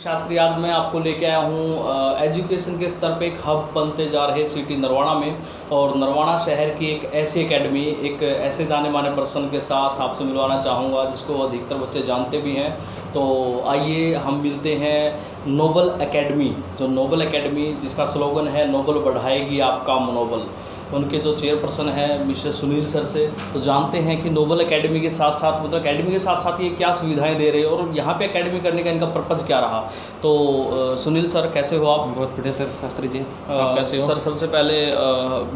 शास्त्री, आज मैं आपको लेके आया हूँ एजुकेशन के स्तर पे एक हब बनते जा रहे सिटी नरवाना में। और नरवाना शहर की एक ऐसी एकेडमी, एक ऐसे जाने माने पर्सन के साथ आपसे मिलवाना चाहूँगा जिसको अधिकतर बच्चे जानते भी हैं। तो आइए हम मिलते हैं नोबल एकेडमी, जो नोबल एकेडमी जिसका स्लोगन है नोबल बढ़ाएगी आपका मनोबल। उनके जो चेयरपर्सन हैं मिस्टर सुनील सर से तो जानते हैं कि नोबल एकेडमी के साथ साथ, मतलब एकेडमी के साथ साथ ये क्या सुविधाएं दे रहे हैं और यहाँ पे एकेडमी करने का इनका पर्पज़ क्या रहा। तो सुनील सर, कैसे हो आप? बहुत बढ़िया सर। शास्त्री जी, आप कैसे हो? सर, सबसे पहले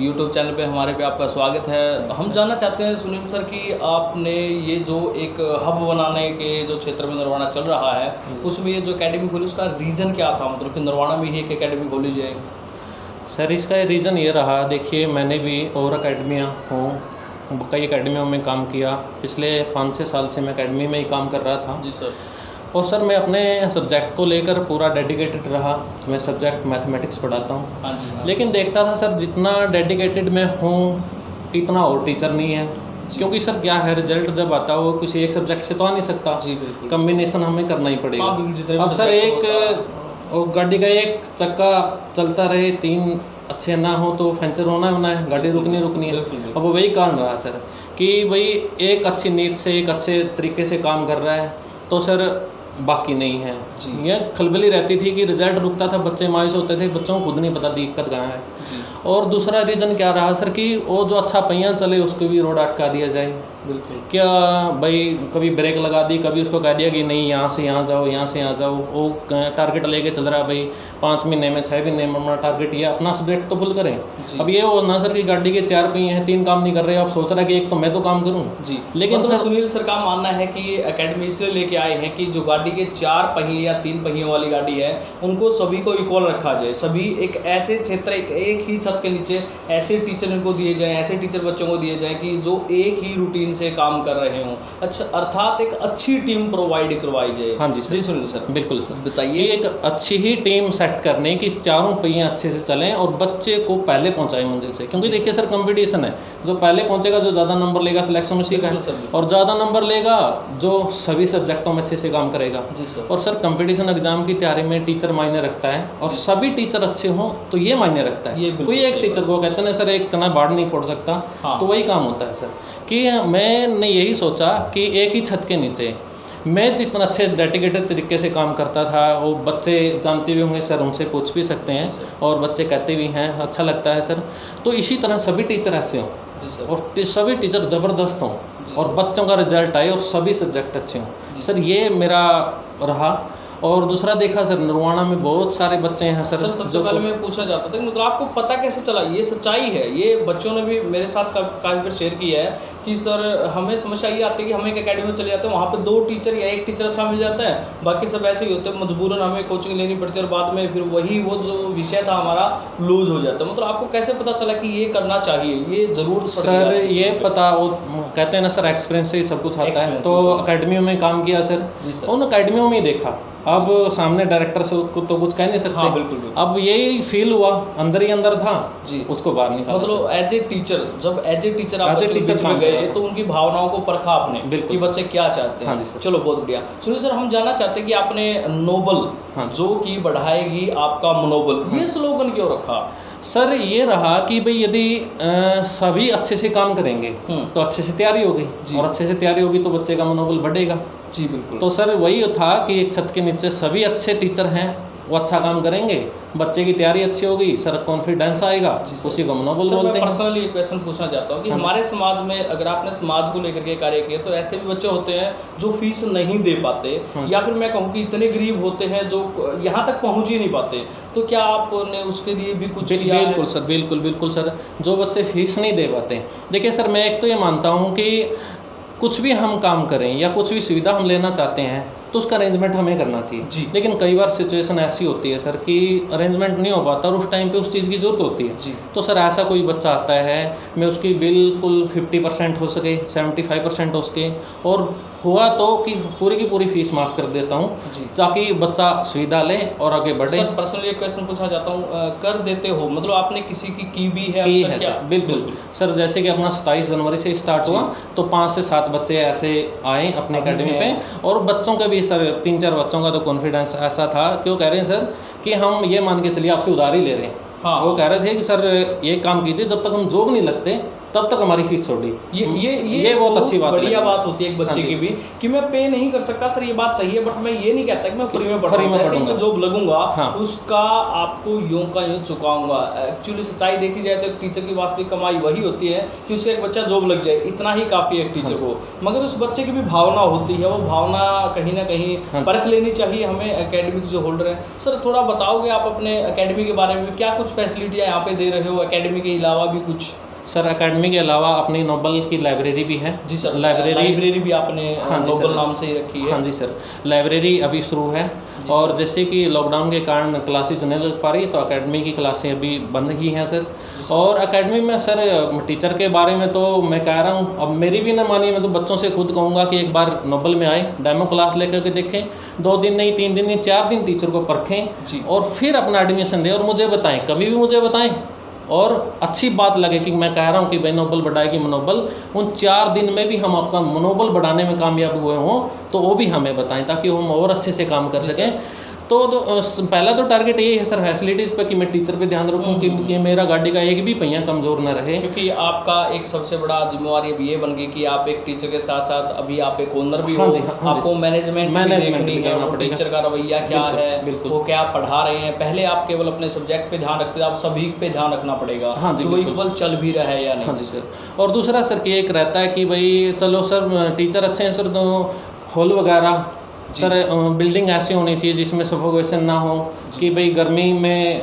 यूट्यूब चैनल पे हमारे पे आपका स्वागत है। हम जानना चाहते हैं सुनील सर कि आपने ये जो एक हब बनाने के जो क्षेत्र में नरवाना चल रहा है उसमें ये जो एकेडमी खोली उसका रीज़न क्या था, मतलब कि नरवाना में ही एक एकेडमी खोली जाए? सर, इसका रीज़न ये रहा, देखिए मैंने भी और अकेडमियाँ हूँ, कई अकेडमियों में काम किया। पिछले 5-6 साल से मैं अकेडमी में ही काम कर रहा था। जी सर। और सर मैं अपने सब्जेक्ट को लेकर पूरा डेडिकेटेड रहा। मैं सब्जेक्ट मैथमेटिक्स पढ़ाता हूँ। हाँ जी, हाँ। लेकिन देखता था सर, जितना डेडिकेटेड मैं हूँ इतना और टीचर नहीं है। क्योंकि सर क्या है, रिजल्ट जब आता है वो किसी एक सब्जेक्ट से तो आ नहीं सकता। जी बिल्कुल। कम्बिनेशन हमें करना ही पड़ेगा। अब सर एक गाड़ी का एक चक्का चलता रहे, 3 अच्छे ना हो तो पंचर होना है, गाड़ी रुकनी है। अब वही कारण रहा सर कि भाई एक अच्छी नीयत से एक अच्छे तरीके से काम कर रहा है तो सर बाकी नहीं है। ये खलबली रहती थी कि रिजल्ट रुकता था, बच्चे मायूस होते थे, बच्चों को खुद नहीं पता दिक्कत कहाँ है। और दूसरा रीज़न क्या रहा सर कि वो जो अच्छा पहिया चले उसको भी रोड अटका दिया जाए। बिल्कुल। क्या भाई, कभी ब्रेक लगा दी, कभी उसको कह दिया कि नहीं यहाँ से यहाँ जाओ, यहाँ से यहाँ जाओ। वो टारगेट लेके चल रहा है भाई, 5 महीने में 6 महीने में अपना टारगेट, ये अपना सब्जेक्ट तो फुल करें। अब ये हो ना सर कि गाड़ी के 4 पहिए हैं, 3 काम नहीं कर रहे, आप सोच रहा है कि एक तो मैं तो काम करूँ। जी, लेकिन तो सुनील सर का मानना है कि एकेडमी इसलिए लेके आए हैं कि जो गाड़ी के 4 पहिए या 3 पहियों वाली गाड़ी है उनको सभी को इक्वल रखा जाए। सभी एक ऐसे क्षेत्र, एक ही छत के नीचे ऐसे टीचर इनको दिए जाएं, ऐसे टीचर बच्चों को दिए जाएं कि जो एक ही रूटीन से काम कर रहे हों। अच्छा, अर्थात एक अच्छी टीम प्रोवाइड करवाई जाए। हाँ जी सर। जी सुनील सर, बिल्कुल सर, बताइए। एक अच्छी ही टीम सेट करने की, चारों पहिए अच्छे से चलें और बच्चे को पहले पहुंचाए मंजिल से। क्योंकि देखिए सर, कंपटीशन है, जो पहले पहुंचेगा, जो ज़्यादा नंबर लेगा सिलेक्शन उसी का है, और ज़्यादा नंबर लेगा जो सभी सब्जेक्टों में अच्छे से काम करेगा। जी सर। और सर कंपटीशन एग्जाम की तैयारी में टीचर मायने रखता है, और सभी टीचर अच्छे हों तो ये मायने रखता है। कोई एक टीचर को कहते हैं ना सर, एक चना बाढ़ नहीं फोड़ सकता। हाँ। तो वही काम होता है सर कि मैंने यही सोचा कि एक ही छत के नीचे मैं जितना अच्छे डेडिकेटेड तरीके से काम करता था, वो बच्चे जानते भी होंगे सर, उनसे पूछ भी सकते हैं और बच्चे कहते भी हैं, अच्छा लगता है सर। तो इसी तरह सभी टीचर ऐसे हों और सभी टीचर ज़बरदस्त हों और बच्चों का रिजल्ट आए और सभी सब्जेक्ट अच्छे हों सर, ये मेरा रहा। और दूसरा देखा सर, नरवाना में बहुत सारे बच्चे हैं सर। सबसे पहले मैं पूछना चाहता था कि मतलब आपको पता कैसे चला, ये सच्चाई है, ये बच्चों ने भी मेरे साथ काफ़ी बार शेयर किया है कि सर हमें समस्या ये आती है कि हम एक अकेडमी में चले जाते हैं, वहाँ पे 2 टीचर या 1 टीचर अच्छा मिल जाता है, बाकी सब ऐसे ही होते हैं, मजबूरन हमें कोचिंग लेनी पड़ती है और बाद में फिर वही वो जो विषय था हमारा लूज हो जाता है। मतलब आपको कैसे पता चला कि ये करना चाहिए, ये ज़रूर? सर ये पता, वो कहते हैं ना सर, एक्सपीरियंस से ही सब कुछ आता है। तो अकेडमियों में काम किया सर, उन अकेडमियों में ही देखा। अब सामने डायरेक्टर से तो कुछ कह नहीं सकते। हाँ, बिल्कुल। अब यही फील हुआ, अंदर ही अंदर था जी, उसको बाहर निकाला। मतलब एज ए टीचर, जब एज ए टीचर आप टीचर में गए तो उनकी भावनाओं को परखा आपने कि बच्चे क्या चाहते हैं। हाँ जी सर। चलो बहुत बढ़िया। सुनिए सर, हम जानना चाहते हैं कि आपने नोबल जो कि बढ़ाएगी आपका मनोबल, ये स्लोगन क्यों रखा? सर ये रहा कि भाई यदि सभी अच्छे से काम करेंगे तो अच्छे से तैयारी होगी, और अच्छे से तैयारी होगी तो बच्चे का मनोबल बढ़ेगा। जी बिल्कुल। तो सर वही था कि एक छत के नीचे सभी अच्छे टीचर हैं, वो अच्छा काम करेंगे, बच्चे की तैयारी अच्छी होगी, सर कॉन्फिडेंस आएगा, उसी को मनोबल बोलते हैं। मैं पर्सनली एक क्वेश्चन पूछना चाहता हूँ कि हमारे समाज में, अगर आपने समाज को लेकर के कार्य किया, तो ऐसे भी बच्चे होते हैं जो फीस नहीं दे पाते, या फिर मैं कहूँ कि इतने गरीब होते हैं जो यहाँ तक पहुँच ही नहीं पाते, तो क्या आपने उसके लिए भी कुछ किया? बिल्कुल सर, बिल्कुल सर, जो बच्चे फीस नहीं दे पाते, देखिए सर मैं एक तो ये मानता हूँ कि कुछ भी हम काम करें या कुछ भी सुविधा हम लेना चाहते हैं तो उसका अरेंजमेंट हमें करना चाहिए। लेकिन कई बार सिचुएशन ऐसी होती है सर कि अरेंजमेंट नहीं हो पाता और उस टाइम पे उस चीज़ की ज़रूरत होती है। तो सर ऐसा कोई बच्चा आता है, मैं उसकी बिल्कुल 50% हो सके, 75% हो सके, और हुआ तो कि पूरी की पूरी फीस माफ़ कर देता हूँ, ताकि बच्चा सुविधा ले और आगे बढ़े। सर पर्सनली एक क्वेश्चन पूछना चाहता हूँ, कर देते हो मतलब आपने किसी की भी है? की है सर, बिल्कुल सर। जैसे कि अपना 27 जनवरी से स्टार्ट हुआ तो 5 से 7 बच्चे ऐसे आए अपने एकेडमी पे, और बच्चों का भी सर 3-4 बच्चों का तो कॉन्फिडेंस ऐसा था कि वो कह रहे हैं सर कि हम ये मान के चलिए आपसे उधार ही ले रहे हैं। हाँ, वो कह रहे थे कि सर ये काम कीजिए, जब तक हम जॉब नहीं लगते तब तक हमारी फीस छोड़ी। ये बहुत अच्छी बात, बढ़िया बात होती है एक बच्चे की भी कि मैं पे नहीं कर सकता सर, ये बात सही है, बट मैं ये नहीं कहता कि मैं फ्री में पढ़ूंगा, जैसे मैं जॉब लगूंगा उसका आपको यूं का यूं चुकाऊंगा। एक्चुअली सच्चाई देखी जाए तो एक टीचर की वास्तविक कमाई वही होती है कि उसका एक बच्चा जॉब लग जाए, इतना ही काफ़ी है एक टीचर को। मगर उस बच्चे की भी भावना होती है, वो भावना कहीं ना कहीं परख लेनी चाहिए हमें एकेडमी के जो होल्डर हैं। सर थोड़ा बताओगे आप अपने एकेडमी के बारे में, क्या कुछ फैसिलिटियाँ यहाँ पे दे रहे हो, एकेडमी के अलावा भी कुछ? सर एकेडमी के अलावा अपनी नोबल की लाइब्रेरी भी है। जी सर, लाइब्रेरी भी आपने नोबल नाम से ही रखी है? हाँ जी सर, लाइब्रेरी अभी शुरू है। और जैसे कि लॉकडाउन के कारण क्लासेज नहीं लग पा रही तो एकेडमी की क्लासें अभी बंद ही हैं सर। और एकेडमी में सर टीचर के बारे में तो मैं कह रहा हूँ, अब मेरी भी ना मानिए, मैं तो बच्चों से खुद कहूँगा कि एक बार नोबल में आए, डेमो क्लास लेकर के देखें, 2 दिन नहीं 3 दिन नहीं 4 दिन टीचर को परखें और फिर अपना एडमिशन दें और मुझे बताएं, कभी भी मुझे बताएं। और अच्छी बात लगे कि मैं कह रहा हूँ कि भाई मनोबल बढ़ाएगी मनोबल, उन 4 दिन में भी हम आपका मनोबल बढ़ाने में कामयाब हुए हों तो वो भी हमें बताएं, ताकि हम और अच्छे से काम कर सकें। तो पहला तो टारगेट यही है सर फैसिलिटीज़ पे कि मैं टीचर पे ध्यान रखूं कि मेरा गाड़ी का एक भी पहिया कमज़ोर ना रहे, क्योंकि आपका एक सबसे बड़ा जिम्मेवारी अब ये बन गई कि आप एक टीचर के साथ साथ अभी आप एक ओनर भी हो। आपको मैनेजमेंट देखनी है, टीचर का रवैया क्या है, वो क्या पढ़ा रहे हैं। पहले आप केवल अपने सब्जेक्ट पे ध्यान रखते थे, आप सभी पे ध्यान रखना पड़ेगा कि वो इक्वल चल भी रहा है या नहीं। हाँ जी सर। और दूसरा सर कि एक रहता है कि भाई चलो सर टीचर अच्छे हैं सर, तो हॉल वगैरह सर बिल्डिंग ऐसी होनी चाहिए जिसमें सफोकेशन ना हो, कि भाई गर्मी में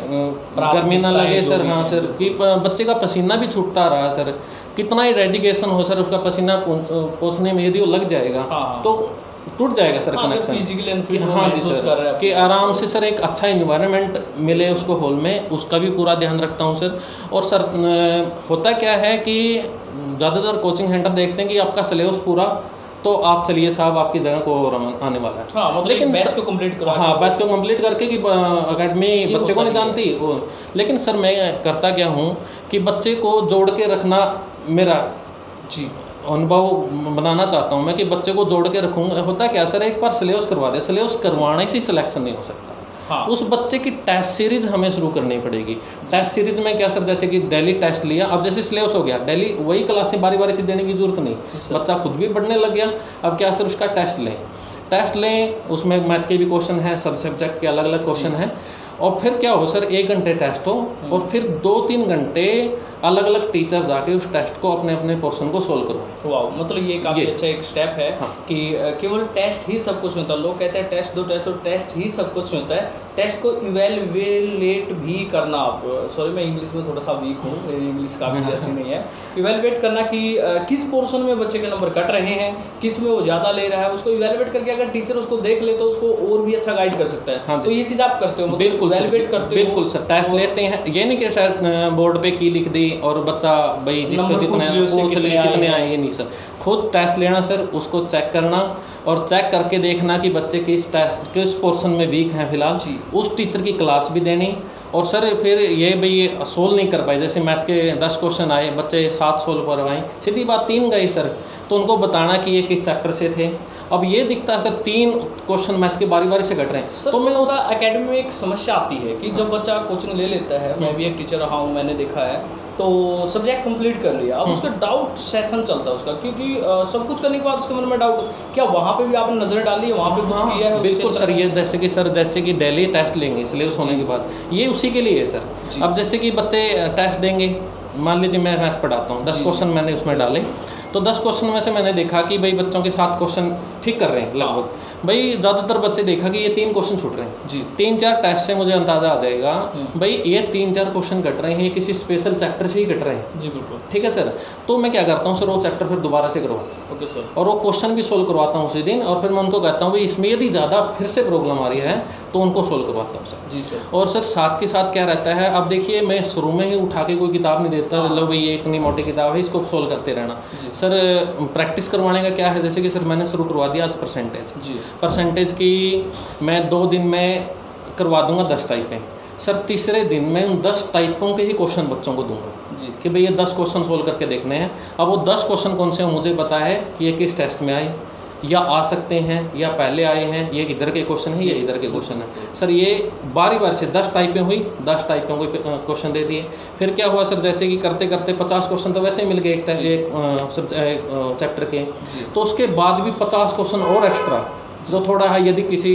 गर्मी ना लगे सर। हाँ सर, कि बच्चे का पसीना भी छूटता रहा सर, कितना ही डेडिकेशन हो सर, उसका पसीना पोंछने में यदि वो लग जाएगा तो टूट जाएगा सर कनेक्शन। हाँ जी सर, कि आराम से सर एक अच्छा इन्वायरमेंट मिले उसको हॉल में, उसका भी पूरा ध्यान रखता हूँ सर। और सर होता क्या है कि ज़्यादातर कोचिंग सेंटर देखते हैं कि आपका सिलेबस पूरा, तो आप चलिए साहब आपकी जगह को और आने वाला है। हाँ, मतलब लेकिन बैच को कंप्लीट करा। हाँ, बैच को कंप्लीट करके कि एकेडमी बच्चे को नहीं जानती। लेकिन सर मैं करता क्या हूँ कि बच्चे को जोड़ के रखना मेरा अनुभव बनाना चाहता हूँ मैं, कि बच्चे को जोड़ के रखूँगा। होता क्या सर, एक बार सिलेबस करवा दे, सिलेबस करवाने से सिलेक्शन नहीं हो सकता। हाँ। उस बच्चे की टेस्ट सीरीज हमें शुरू करनी पड़ेगी। टेस्ट सीरीज में क्या सर, जैसे कि डेली टेस्ट लिया, अब जैसे सिलेबस हो गया, डेली वही क्लासें बारी बारी से देने की जरूरत नहीं, बच्चा खुद भी पढ़ने लग गया। अब क्या सर, उसका टेस्ट लें, उसमें मैथ के भी क्वेश्चन है, सब सब्जेक्ट के अलग अलग क्वेश्चन है। और फिर क्या हो सर, 1 घंटे टेस्ट हो और फिर 2-3 घंटे अलग अलग टीचर जाके उस टेस्ट को अपने अपने पोर्शन को सोल्व करो। वाह, मतलब ये काफ़ी अच्छा एक स्टेप है। हाँ। कि केवल टेस्ट ही सब कुछ होता है। लोग कहते हैं टेस्ट दो, टेस्ट दो, टेस्ट ही सब कुछ होता है। टेस्ट को इवेलुएट भी करना, आप सॉरी मैं इंग्लिश में थोड़ा सा वीक हूँ, मेरी इंग्लिश काफ़ी अच्छी नहीं है। इवेलुएट करना कि किस पोर्शन में बच्चे के नंबर कट रहे हैं, किस में वो ज़्यादा ले रहा है, उसको इवेलुएट करके अगर टीचर उसको देख ले तो उसको और भी अच्छा गाइड कर सकता है। हाँ, तो ये चीज़ आप करते हो? बिल्कुल बिल्कुल सर, टेस्ट लेते हैं। ये नहीं कि सर बोर्ड पे की लिख दी और बच्चा भाई जिसको कितने आए, ये नहीं सर। खुद टेस्ट लेना सर, उसको चेक करना और चेक करके देखना कि बच्चे किस पोर्शन में वीक हैं फिलहाल, उस टीचर की क्लास भी देनी। और सर फिर ये भाई सोल्व नहीं कर पाए, जैसे मैथ के 10 क्वेश्चन आए, बच्चे 7 सोल्व करवाएं, सीधी बात 3 गए सर, तो उनको बताना कि ये किस सेक्टर से थे। अब ये दिखता है सर 3 क्वेश्चन मैथ के बारी बारी से घट रहे हैं सर। तो मैं उस एकेडमी में एक समस्या आती है कि जब बच्चा कोचिंग ले लेता है, मैं भी एक टीचर रहा हूँ, मैंने देखा है, तो सब्जेक्ट कंप्लीट कर लिया, अब उसका डाउट सेशन चलता है उसका, क्योंकि सब कुछ करने के बाद उसके मन में डाउट। क्या वहाँ पे भी आपने नज़र डाली है, वहाँ पे कुछ किया है? बिल्कुल सर, ये जैसे कि डेली टेस्ट लेंगे सिलेबस होने के बाद, ये उसी के लिए है सर। अब जैसे कि बच्चे टेस्ट देंगे, मान लीजिए मैं मैथ पढ़ाता हूँ, 10 क्वेश्चन मैंने उसमें डाले, तो 10 क्वेश्चन में से मैंने देखा कि भाई बच्चों के 7 क्वेश्चन ठीक कर रहे हैं लगभग। भाई ज़्यादातर बच्चे देखा कि ये 3 क्वेश्चन छूट रहे हैं। 3-4 टेस्ट से मुझे अंदाज़ा आ जाएगा भाई ये 3-4 क्वेश्चन घट रहे हैं, ये किसी स्पेशल चैप्टर से ही घट रहे हैं। जी बिल्कुल, ठीक है सर। तो मैं क्या करता हूँ सर, वो चैप्टर फिर दोबारा से करवाता हूँ। Okay sir. और वो क्वेश्चन भी सोल्व करवाता हूँ उसी दिन, और फिर मैं उनको कहता हूँ भाई इसमें यदि ज़्यादा फिर से प्रॉब्लम आ रही है तो उनको सोल्व करवाता हूँ सर। जी सर। और सर साथ के साथ क्या रहता है, अब देखिए मैं शुरू में ही उठा के कोई किताब नहीं देता, लो भाई ये इतनी मोटी किताब है, इसको सोल्व करते रहना। सर प्रैक्टिस करवाने का क्या है, जैसे कि सर मैंने शुरू करवा दिया आज जी। परसेंटेज की मैं 2 दिन में करवा दूंगा 10 टाइपें। सर तीसरे दिन मैं उन 10 टाइपों के ही क्वेश्चन बच्चों को दूंगा जी। कि भाई ये 10 क्वेश्चन सोल्व करके देखने हैं। अब वो 10 क्वेश्चन कौन से हैं मुझे पता है कि ये किस टेस्ट में आए या आ सकते हैं या पहले आए हैं, ये इधर के क्वेश्चन है, ये इधर के क्वेश्चन है। सर ये बारी बारी से 10 टाइपें हुई, 10 टाइपों के क्वेश्चन दे दिए। फिर क्या हुआ सर, जैसे कि करते करते 50 क्वेश्चन तो वैसे ही मिल गए एक चैप्टर के, तो उसके बाद भी 50 क्वेश्चन और एक्स्ट्रा, जो थोड़ा है यदि किसी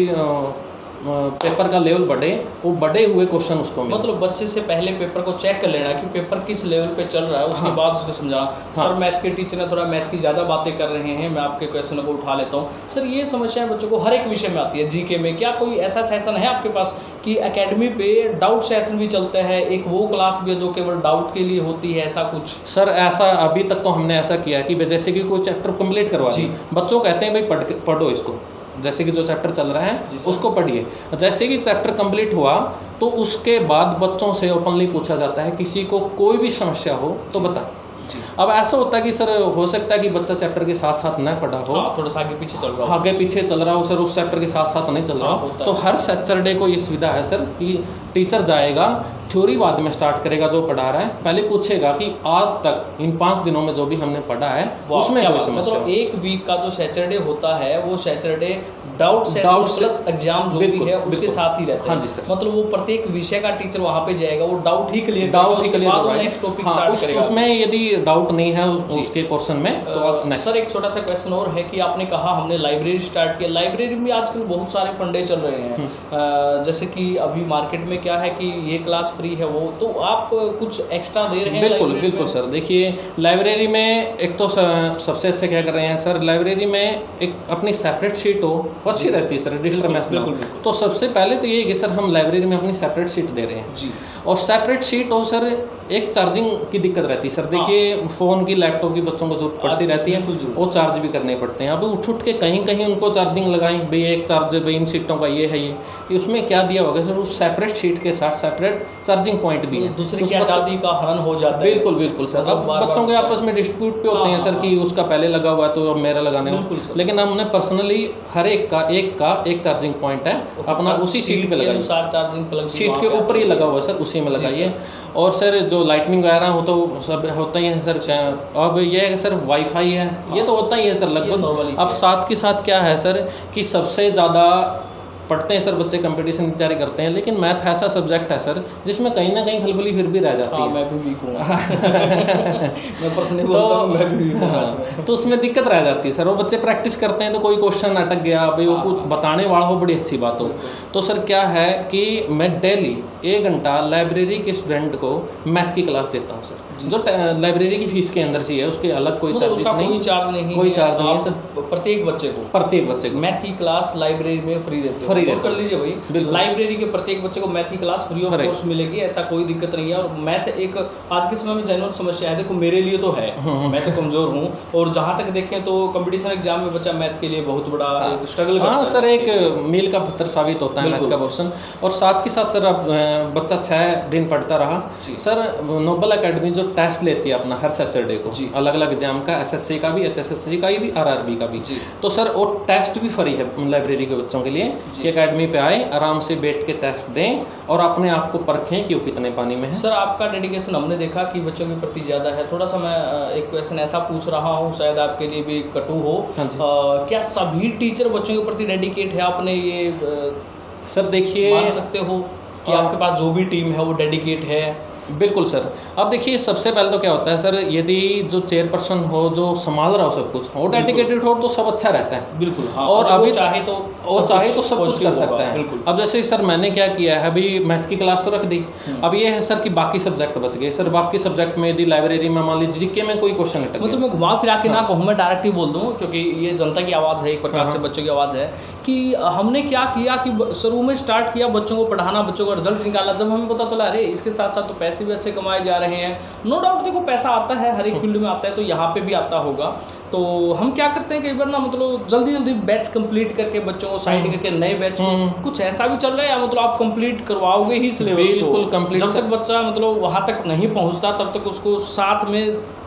पेपर का लेवल बढ़े, वो बढ़े हुए क्वेश्चन उसको मिले। मतलब बच्चे से पहले पेपर को चेक कर लेना कि पेपर किस लेवल पे चल रहा है, उसके बाद उसको समझाना। सर मैथ के टीचर ने थोड़ा मैथ की ज़्यादा बातें कर रहे हैं, मैं आपके क्वेश्चनों को उठा लेता हूँ। सर ये समस्याएं बच्चों को हर एक विषय में आती है। जीके में क्या कोई ऐसा सेशन है आपके पास कि एकेडमी पे डाउट सेशन भी चलता है, एक वो क्लास भी है जो केवल डाउट के लिए होती है, ऐसा कुछ? सर ऐसा अभी तक तो हमने ऐसा किया कि जैसे कि कोई चैप्टर कंप्लीट करवा दी, बच्चों कहते हैं भाई पढ़ो इसको, जैसे कि जो चैप्टर चल रहा है उसको पढ़िए। जैसे कि चैप्टर कंप्लीट हुआ तो उसके बाद बच्चों से ओपनली पूछा जाता है, किसी को कोई भी समस्या हो तो बता। अब ऐसा होता है कि सर हो सकता है कि बच्चा चैप्टर के साथ साथ न पढ़ा हो, थोड़ा सा आगे पीछे चल रहा हो, आगे पीछे चल रहा हो सर, उस चैप्टर के साथ साथ नहीं चल रहा हो, तो हर सैटरडे को ये सुविधा है सर कि टीचर जाएगा, थ्योरी बाद में स्टार्ट करेगा, जो पढ़ा रहा है पहले पूछेगा कि आज तक इन 5 दिनों में जो भी हमने पढ़ा है उसमें कोई समस्या। मतलब एक वीक का जो सैटरडे होता है वो Saturday doubt session plus exam जो भी है उसके साथ ही रहता है। हाँ जी सर। मतलब वो प्रत्येक विषय का टीचर वहाँ पे जाएगा, वो डाउट ही क्लियर नेक्स्ट टॉपिक स्टार्ट करेगा। उसमें यदि डाउट नहीं है उसके पोर्शन में तो सर एक छोटा सा क्वेश्चन और है कि आपने कहा हमने लाइब्रेरी स्टार्ट किया, लाइब्रेरी में आजकल बहुत सारे फंडे चल रहे हैं, जैसे कि अभी मार्केट में क्या है कि ये क्लास फ्री है, वो तो आप कुछ एक्स्ट्रा दे रहे हैं? बिल्कुल सर। देखिए लाइब्रेरी में एक तो सबसे अच्छा क्या कर रहे हैं सर, लाइब्रेरी में एक अपनी सेपरेट शीट हो, अच्छी रहती है सर, डिस्टर्बेंस ना हो। तो सबसे पहले तो ये है कि सर हम लाइब्रेरी में अपनी सेपरेट शीट दे रहे हैं जी, और सेपरेट शीट हो सर। एक चार्जिंग की दिक्कत रहती है सर, देखिए फ़ोन की लैपटॉप की बच्चों को जरूरत पड़ती रहती है, वो चार्ज भी करने पड़ते हैं। अब उठ के कहीं उनको चार्जिंग लगाएं, भाई एक चार्ज भाई इन सीटों का ये है, ये उसमें क्या दिया होगा सर, उस सेपरेट शीट के साथ सेपरेट चार्जिंग पॉइंट भी है, दूसरे की आज़ादी का हनन हो जाता है। बिल्कुल सर। अब बच्चों के आपस में डिस्प्यूट पे होते हैं सर कि उसका पहले लगा हुआ है तो अब मेरा लगाने हो, लेकिन हमने पर्सनली हर एक का एक चार्जिंग पॉइंट है अपना, उसी सीट पे लगाइए, चार्जिंग प्लग सीट के ऊपर ही लगा हुआ है सर, उसी में लगाइए। और सर जो लाइटनिंग वगैरह हो तो सब होता ही है सर। अब ये है सर वाईफाई है, ये तो होता ही है सर लगभग। अब साथ के साथ क्या है सर कि सबसे ज़्यादा पढ़ते हैं सर बच्चे, कंपटीशन की तैयारी करते हैं, लेकिन मैथ ऐसा सब्जेक्ट है सर जिसमें कहीं ना कहीं खलबली फिर भी रह जाती है। मैं भी वीक हूँ मैं पर्सनली बोलता हूँ, मैं भी वीक हूँ। तो उसमें दिक्कत रह जाती है सर। वो बच्चे प्रैक्टिस करते हैं तो कोई क्वेश्चन अटक गया, भाई वो कुछ बताने वाला हो, बड़ी अच्छी बात हो। तो सर क्या है कि मैं डेली 1 घंटा लाइब्रेरी के स्टूडेंट को मैथ की क्लास देता हूँ सर, जो लाइब्रेरी की फीस के अंदर से है, उसके अलग कोई चार्ज नहीं, कोई चार्ज नहीं है सर। प्रत्येक बच्चे को मैथ की क्लास लाइब्रेरी में फ्री देते हैं। कर लीजिए भाई, लाइब्रेरी के प्रत्येक बच्चे को मैथ की क्लास फ्री ऑफ कॉस्ट मिलेगी, ऐसा कोई दिक्कत नहीं है। और मैथ एक आज के समय में जेन्युइन समस्या है। देखो मेरे लिए तो है, मैं तो कमजोर हूँ, और जहाँ तक देखें तो कंपटीशन एग्जाम में बच्चा मैथ के लिए बहुत बड़ा एक स्ट्रगल करता है। सर एक मील का पत्थर साबित होता है मैथ का पोर्शन। और साथ के साथ सर अब बच्चा 6 दिन पढ़ता रहा सर, नोबल एकेडमी जो टेस्ट लेती है अपना हर सैटरडे को, अलग अलग एग्जाम का, SSC का भी, HSSC का भी, RRB का भी, तो सर वो टेस्ट भी फ्री है लाइब्रेरी के बच्चों के लिए कि एकेडमी पे आए, आराम से बैठ के टेस्ट दें और अपने आप को परखें कि वो कितने पानी में है। सर आपका डेडिकेशन हमने देखा कि बच्चों के प्रति ज़्यादा है। थोड़ा सा मैं एक क्वेश्चन ऐसा पूछ रहा हूँ, शायद आपके लिए भी कटु हो। क्या सभी टीचर बच्चों के प्रति डेडिकेट है? आपने ये सर देखिए मान सकते हो कि आपके पास जो भी टीम है वो डेडिकेट है? बिल्कुल सर। अब देखिए सबसे पहले तो क्या होता है सर, यदि जो चेयरपर्सन हो, जो संभाल रहा हो सब कुछ, वो डेडिकेटेड हो तो सब अच्छा रहता है। बिल्कुल हाँ। और अभी चाहे तो सब कुछ कर सकता है। अब जैसे सर मैंने क्या किया है, अभी मैथ की क्लास तो रख दी, अब ये है सर कि बाकी सब्जेक्ट बच गए सर। बाकी सब्जेक्ट में यदि लाइब्रेरी में मान लीजिए जीके में कोई क्वेश्चन अटक गया, तो मैं घुमा फिरा के ना कहूँ, मैं डायरेक्ट ही बोल दूँ, क्योंकि ये जनता की आवाज़ है, एक प्रकार से बच्चों की आवाज़ है, कि हमने क्या किया कि शुरू में स्टार्ट किया बच्चों को पढ़ाना, बच्चों का रिजल्ट निकाला, जब हमें पता चला अरे इसके साथ साथ तो पैसे पैसे भी अच्छे कमाए जा रहे हैं। नो डाउट देखो पैसा आता है, हर एक फील्ड में आता है, तो यहाँ पे भी आता होगा। तो हम क्या करते हैं कई बार ना, मतलब जल्दी जल्दी बैच कंप्लीट करके बच्चों को साइड करके नए बैच कुछ ऐसा भी चल रहा है, या मतलब आप कंप्लीट करवाओगे ही सिलेबस बिल्कुल कंप्लीट। जब तक बच्चा मतलब वहाँ तक नहीं पहुँचता तब तक उसको साथ में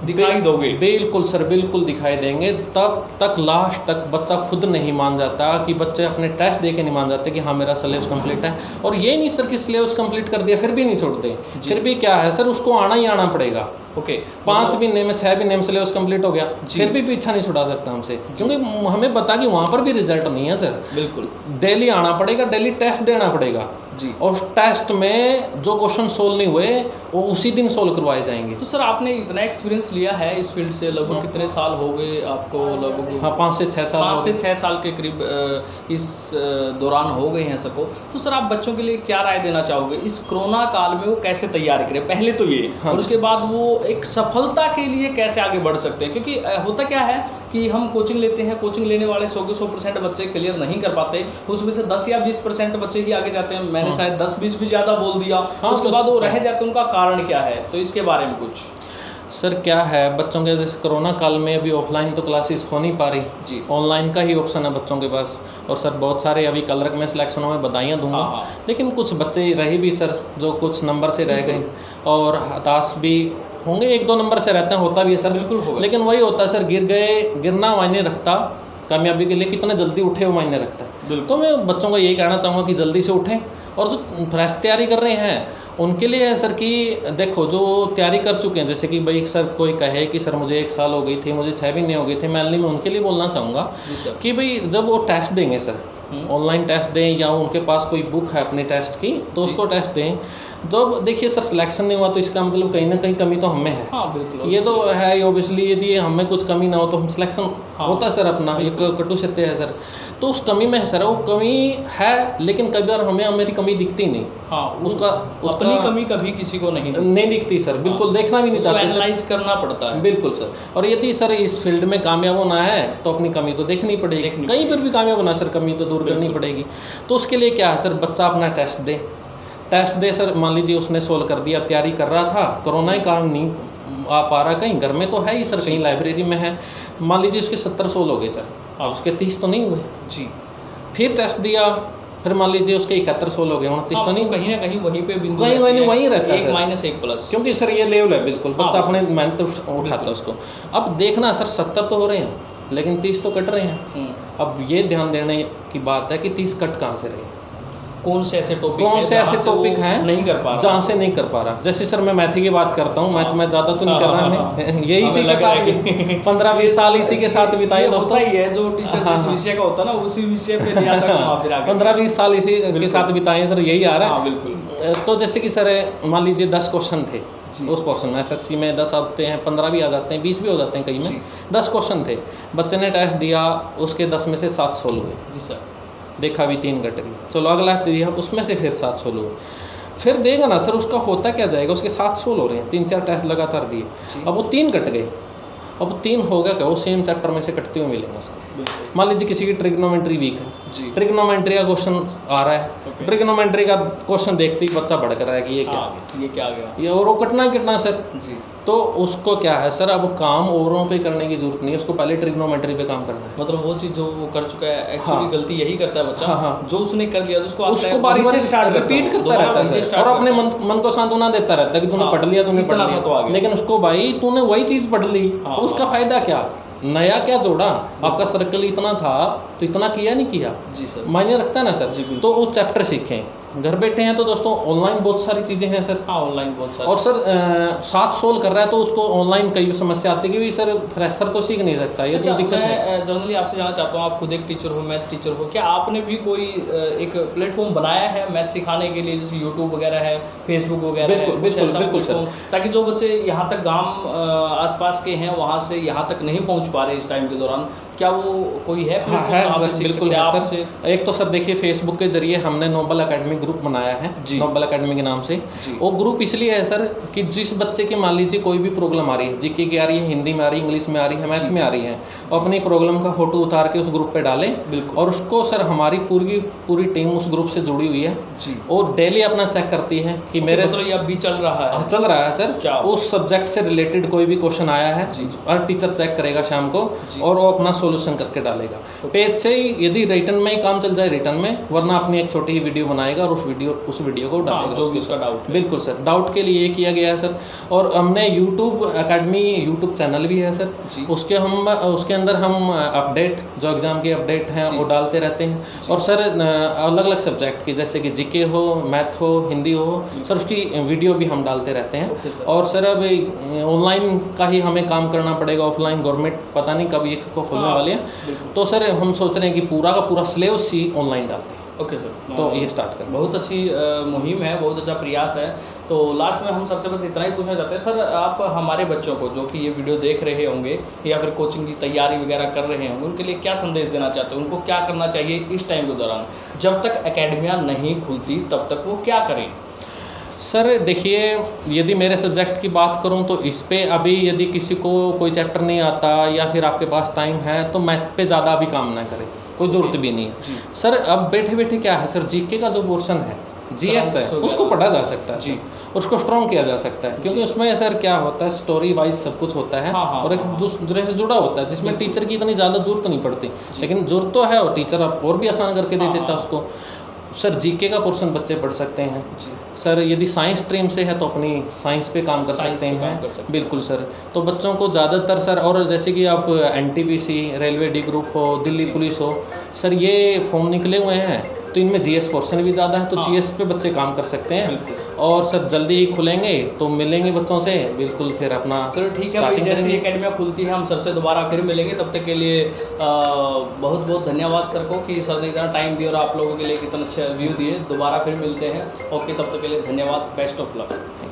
दिखाई दोगे? बिल्कुल सर, बिल्कुल दिखाई देंगे। तब तक लास्ट तक बच्चा खुद नहीं मान जाता, कि बच्चे अपने टेस्ट दे के नहीं मान जाते कि हाँ मेरा सिलेबस कंप्लीट है। और ये नहीं सर कि सिलेबस कंप्लीट कर दिया फिर भी नहीं छोड़ते, फिर भी क्या है सर, उसको आना ही आना पड़ेगा। ओके 5 महीने में 6 महीने में सिलेबस कंप्लीट हो गया, फिर भी पीछा नहीं छुड़ा सकता हमसे, क्योंकि हमें पता कि वहाँ पर भी रिजल्ट नहीं है सर। बिल्कुल डेली आना पड़ेगा, डेली टेस्ट देना पड़ेगा जी। और उस टेस्ट में जो क्वेश्चन सोल्व नहीं हुए वो उसी दिन सोल्व करवाए जाएंगे। तो सर आपने इतना एक्सपीरियंस लिया है इस फील्ड से, लगभग कितने साल हो गए आपको? लगभग हाँ 5 से 6 साल। 5 से 6 साल के करीब इस दौरान हो गए हैं सबको। तो सर आप बच्चों के लिए क्या राय देना चाहोगे इस कोरोना काल में? वो कैसे तैयारी करें पहले तो ये, हाँ, और उसके बाद वो एक सफलता के लिए कैसे आगे बढ़ सकते हैं? क्योंकि होता क्या है कि हम कोचिंग लेते हैं, कोचिंग लेने वाले 100% बच्चे क्लियर नहीं कर पाते, उसमें से 10 या 20% बच्चे ही आगे जाते हैं। मैंने शायद 10-20 भी ज़्यादा बोल दिया, उसके बाद वो रह जाते हैं। उनका कारण क्या है? तो इसके बारे में कुछ सर क्या है, बच्चों के जैसे कोरोना काल में अभी ऑफलाइन तो क्लासेस हो नहीं पा रही जी, ऑनलाइन का ही ऑप्शन है बच्चों के पास। और सर बहुत सारे अभी कलरक में सिलेक्शनों में बधाइयाँ दूंगा, हाँ। लेकिन कुछ बच्चे रहे भी सर जो कुछ नंबर से रह गए, और हताश भी होंगे, 1-2 नंबर से रहते हैं, होता भी है सर। बिल्कुल होगा। लेकिन वही होता है सर, गिर गए, गिरना मायने रखता, कामयाबी के लिए कितना जल्दी उठे वो मायने रखता है। तो मैं बच्चों को यही कहना चाहूँगा कि जल्दी से उठें, और जो फ्रेश तैयारी कर रहे हैं उनके लिए है सर कि देखो जो तैयारी कर चुके हैं, जैसे कि भाई सर कोई कहे कि सर मुझे 1 साल हो गई थी, मुझे 6 महीने हो गए थे, मैं उनके लिए बोलना चाहूँगा कि भाई जब वो टेस्ट देंगे सर, ऑनलाइन टेस्ट दें या उनके पास कोई बुक है अपने टेस्ट की तो उसको टेस्ट दें। जब देखिए सर सिलेक्शन नहीं हुआ तो इसका मतलब कहीं ना कहीं कमी तो हमें है। हाँ बिल्कुल, ये तो है ऑब्वियसली, यदि हमें कुछ कमी ना हो तो हम सिलेक्शन होता है सर अपना, ये कटु सत्य है सर। तो उस कमी में है सर, वो कमी है, लेकिन कभी बार हमें मेरी कमी दिखती नहीं। हाँ उसका अपनी कमी कभी किसी को नहीं दिखती सर, बिल्कुल देखना भी नहीं चाहते, एनालाइज करना पड़ता है। बिल्कुल सर। और यदि सर इस फील्ड में कामयाब होना है तो अपनी कमी तो देखनी पड़ेगी, कहीं पर भी कामयाब होना सर कमी तो दूर करनी पड़ेगी। तो उसके लिए क्या है सर, बच्चा अपना टेस्ट दे सर। मान लीजिए उसने सोल्व कर दिया, तैयारी कर रहा था, कोरोना के कारण नहीं आ पा रहा, कहीं घर में तो है ही सर, कहीं लाइब्रेरी में है, मान लीजिए उसके 70 सोल्व हो गए सर, अब उसके 30 तो नहीं हुए जी। फिर टेस्ट दिया, फिर मान लीजिए उसके 71 सोल्व हो गए, 29 तो नहीं, कहीं ना कहीं वहीं पे बिंदु वहीं रहता है, 1-1+, क्योंकि सर ये लेवल है, बिल्कुल बच्चा अपने मेहनत उठाता है उसको। अब देखना सर 70 तो हो रहे हैं लेकिन 30 तो कट रहे हैं। अब ये ध्यान देने की बात है कि 30 कट कहाँ से रहे, कौन से ऐसे टॉपिक हैं नहीं कर पा रहा, जहाँ से नहीं कर पा रहा। जैसे सर मैं मैथ की बात करता हूँ, मैथ में ज़्यादा तो नहीं कर रहा, मैं यही इसी के साथ 15-20 साल इसी के साथ बिताए दोस्तों। ये जो टीचर जिस विषय का होता है ना उसी विषय पे 15-20 साल इसी के साथ बिताए सर, यही आ रहा है। बिल्कुल। तो जैसे कि सर मान लीजिए 10 क्वेश्चन थे उस पोर्शन में, SSC में 10 आते हैं, 15 भी आ जाते हैं, 20 भी हो जाते हैं कई में। 10 क्वेश्चन थे, बच्चे ने टेस्ट दिया, उसके 10 में से 7 सोल्व हुए जी सर, देखा भी 3 कट गई, चलो अगला दिया उसमें से फिर 7 सोल्व हुए। फिर देगा ना सर उसका होता क्या जाएगा, उसके 7 सोल्व हो रहे हैं, 3-4 टेस्ट लगातार दिए, अब वो 3 कट गए, अब 3 होगा क्या, वो सेम चैप्टर में से कटते हुए मिलेंगे उसको। मान लीजिए किसी की ट्रिग्नोमेट्री वीक है, ट्रिग्नोमेट्री का क्वेश्चन आ रहा है, ट्रिग्नोमेट्री का क्वेश्चन देखते ही बच्चा भड़क रहा है कि ये क्या आ गया, ये और वो कटना सर जी। तो उसको क्या है सर, अब काम औरों पे करने की जरूरत नहीं है, उसको पहले ट्रिग्नोमेट्री पे काम करना है। मतलब वो चीज़ जो वो कर चुका है एक्चुअली गलती यही करता है बच्चा, जो उसने कर लिया उसको बारी बारी रिपीट करता रहता है सर, और अपने मन को सांत्वना देता रहता है कि तूने पढ़ लिया, तूने पढ़ लिया, लेकिन उसको भाई तूने वही चीज़ पढ़ ली, उसका फायदा क्या, नया क्या जोड़ा, आपका सर्कल इतना था तो इतना किया नहीं किया जी सर, मायने रखता है ना सर। तो वो चैप्टर सीखें, घर बैठे हैं तो दोस्तों ऑनलाइन बहुत सारी चीज़ें हैं सर। हाँ ऑनलाइन बहुत सारी, और सर 7 सोल्व कर रहा है तो उसको ऑनलाइन कई समस्या आती है कि भी सर फ्रेशर तो सीख नहीं सकता, ये तो दिक्कत है। जनरली आपसे जानना चाहता हूँ, आप खुद एक टीचर हो, मैथ टीचर हो, क्या आपने भी कोई एक प्लेटफॉर्म बनाया है मैथ सिखाने के लिए, जैसे यूट्यूब वगैरह है, फेसबुक वगैरह है? बिल्कुल सर, ताकि जो बच्चे यहाँ तक गाँव आसपास के हैं वहाँ से यहाँ तक नहीं पहुँच पा रहे इस टाइम के दौरान, क्या वो कोई है? बिल्कुल है सर। एक तो सर देखिए फेसबुक के जरिए हमने नोबल अकेडमी एक ग्रुप बनाया है जी। नोबल एकेडमी के नाम से। जी। वो ग्रुप इसलिए है सर कि जिस बच्चे की मान लीजिए कोई भी प्रॉब्लम आ रही है, जीके की आ रही है, हिंदी में आ रही है, इंग्लिश में आ रही है, मैथ में आ रही है, वो अपनी प्रॉब्लम का फोटो उतार के उस ग्रुप पे डालें। बिल्कुल। और उसको सर हमारी पूरी टीम उस ग्रुप से जुड़ी हुई है। जी। वो डेली अपना चेक करती है कि मेरे मतलब ये अभी चल रहा है? चल रहा है सर। क्या? उस सब्जेक्ट से रिलेटेड कोई भी क्वेश्चन आया है जी। और टीचर चेक करेगा शाम को और वो अपना सॉल्यूशन करके डालेगा पेज से ही। यदि रिटर्न में ही काम चल जाए रिटर्न में, वरना अपनी एक छोटी ही वीडियो बनाएगा और उस वीडियो को डालेगा जो भी उसका डाउट है। बिल्कुल सर, डाउट के लिए किया गया है सर। और हमने यूट्यूब एकेडमी यूट्यूब चैनल भी है सर, उसके अंदर हम अपडेट जो एग्ज़ाम के अपडेट हैं वो डालते रहते हैं। और सर अलग अलग सब्जेक्ट की, जैसे कि जीके हो, मैथ हो, हिंदी हो सर, उसकी वीडियो भी हम डालते रहते हैं। और सर अब ऑनलाइन का ही हमें काम करना पड़ेगा, ऑफलाइन गवर्नमेंट पता नहीं कब ये इसको खोलने वाली है। तो सर हम सोच रहे हैं कि पूरा का पूरा सिलेबस ही ऑनलाइन डालते हैं। ओके सर, तो ये स्टार्ट करें। बहुत अच्छी मुहिम है, बहुत अच्छा प्रयास है। तो लास्ट में हम सर से बस इतना ही पूछना चाहते हैं सर, आप हमारे बच्चों को जो कि ये वीडियो देख रहे होंगे या फिर कोचिंग की तैयारी वगैरह कर रहे होंगे, उनके लिए क्या संदेश देना चाहते हैं? उनको क्या करना चाहिए इस टाइम के दौरान, जब तक एकेडमियाँ नहीं खुलती तब तक वो क्या करें? सर देखिए, यदि मेरे सब्जेक्ट की बात करूं तो इस पे अभी यदि किसी को कोई चैप्टर नहीं आता या फिर आपके पास टाइम है तो मैथ पे ज़्यादा अभी काम ना करें, कोई ज़रूरत भी नहीं जी। सर अब बैठे बैठे क्या है सर, जीके का जो पोर्शन है, जीएस है, उसको पढ़ा जा सकता है जी, उसको स्ट्रॉन्ग किया जा सकता है। क्योंकि उसमें सर क्या होता है, स्टोरी वाइज सब कुछ होता है। और एक दूसरे से जुड़ा होता है, जिसमें टीचर की इतनी ज़्यादा जरूरत नहीं पड़ती, लेकिन जरूरत तो है, और टीचर और भी आसान करके दे देता है उसको। सर जीके का पोर्शन बच्चे पढ़ सकते हैं सर। यदि साइंस स्ट्रीम से है तो अपनी साइंस पे काम कर सकते हैं। बिल्कुल सर। तो बच्चों को ज़्यादातर सर, और जैसे कि आप एनटीपीसी, रेलवे डी ग्रुप हो, दिल्ली पुलिस हो सर, ये फॉर्म निकले हुए हैं, तो इनमें जीएस पोर्शन भी ज़्यादा है, तो जीएस पे बच्चे काम कर सकते हैं। और सर जल्दी ही खुलेंगे तो मिलेंगे बच्चों से, बिल्कुल फिर अपना। चलो ठीक है भाई, जैसे ही एकेडमियाँ खुलती है हम सर से दोबारा फिर मिलेंगे। तब तक के लिए बहुत बहुत धन्यवाद सर को कि सर ने इतना टाइम दिया और आप लोगों के लिए कितना अच्छा व्यू दिए। दोबारा फिर मिलते हैं। ओके, तब तक के लिए धन्यवाद, बेस्ट ऑफ लक।